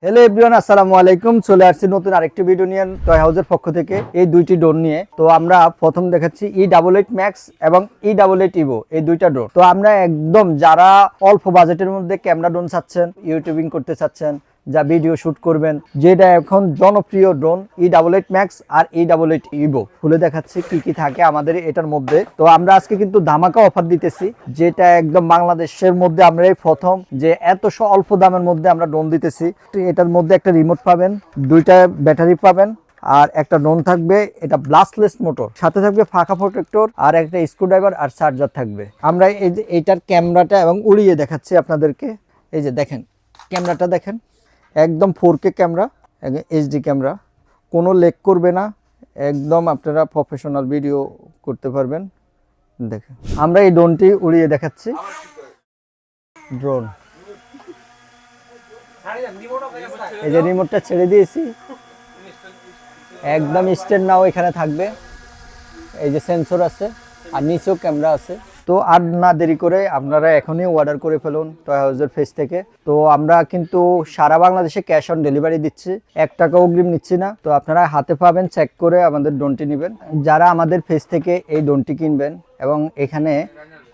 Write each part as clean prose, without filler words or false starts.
Hello everyone, আসসালামু আলাইকুম। চলে আসছি নতুন আরেকটি ভিডিও নিয়ে টয় হাউসের পক্ষ থেকে এই দুইটি ড্রোন নিয়ে। তো আমরা প্রথম দেখাচ্ছি E88 ম্যাক্স এবং E88 ইভো, এই দুইটা ড্রোন। তো আমরা একদম যারা অল্প বাজেটের মধ্যে ক্যামেরা ড্রোন চাচ্ছেন, ইউটিউবিং করতে চাচ্ছেন, যা ভিডিও শুট করবেন, যেটা এখন জনপ্রিয় ড্রোন E88 ম্যাক্স আর E88 ইভো, খুলে দেখাচ্ছি কি কি থাকে আমাদের এটার মধ্যে। তো আমরা আজকে কিন্তু ধামাকা অফার দিতেছি, যেটা একদম বাংলাদেশের মধ্যে আমরা এই প্রথম যে এত অল্প দামের মধ্যে আমরা ড্রোন দিতেছি। এটার মধ্যে একটা রিমোট পাবেন, দুইটা ব্যাটারি পাবেন, আর একটা ড্রোন থাকবে, এটা ব্লাস্টলেস মোটর, সাথে থাকবে ফাঁকা প্রোটেক্টর, আর একটা স্ক্রুড্রাইভার আর চার্জার থাকবে। আমরা এই যে এইটার ক্যামেরাটা এবং উড়িয়ে দেখাচ্ছি আপনাদেরকে। এই যে দেখেন ক্যামেরাটা, দেখেন একদম 4K ক্যামেরা, এইচডি ক্যামেরা, কোনো লেগ করবে না, একদম আপনারা প্রফেশনাল ভিডিও করতে পারবেন। দেখেন আমরা এই ড্রোনটি উড়িয়ে দেখাচ্ছি। ড্রোন, এই যে রিমোটটা ছেড়ে দিয়েছি, একদম স্ট্যান্ড নাও এখানে থাকবে। এই যে সেন্সর আছে আর নিচেও ক্যামেরা আছে। তো আর না দেরি করে আপনারা এখনই অর্ডার করে ফেলুন টয় হাউসের পেজ থেকে। তো আমরা কিন্তু সারা বাংলাদেশে ক্যাশ অন ডেলিভারি দিচ্ছি, 1 টাকা অগ্রিম নিচ্ছি না। তো আপনারা হাতে পাবেন, চেক করে আমাদের ড্রোনটি নেবেন। যারা আমাদের পেজ থেকে এই ড্রোনটি কিনবেন, এবং এখানে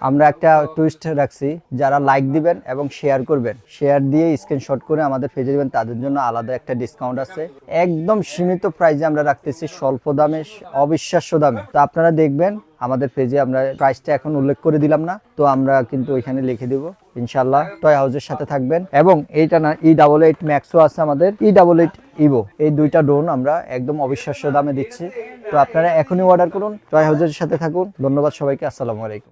আমরা একটা টুইস্ট রাখছি, যারা লাইক দিবেন এবং শেয়ার করবেন, শেয়ার দিয়ে স্ক্রিনশট করে আমাদের পেজে দিবেন, তাদের জন্য আলাদা একটা ডিসকাউন্ট আছে। একদম সীমিত প্রাইসে আমরা রাখতেছি, স্বল্প দামে, অবিশ্বাস্য দামে। তো আপনারা দেখবেন আমাদের পেজে, আমরা প্রাইসটা এখন উল্লেখ করে দিলাম না, তো আমরা কিন্তু ওইখানে লিখে দিব। ইনশাল্লাহ টয় হাউসের সাথে থাকবেন। এবং এইটা না, E88 ম্যাক্সও আছে আমাদের, E88 ইভো, এই দুইটা ড্রোন আমরা একদম অবিশ্বাস্য দামে দিচ্ছি। তো আপনারা এখনই অর্ডার করুন, টয় হাউসের সাথে থাকুন। ধন্যবাদ সবাইকে, আসসালামু আলাইকুম।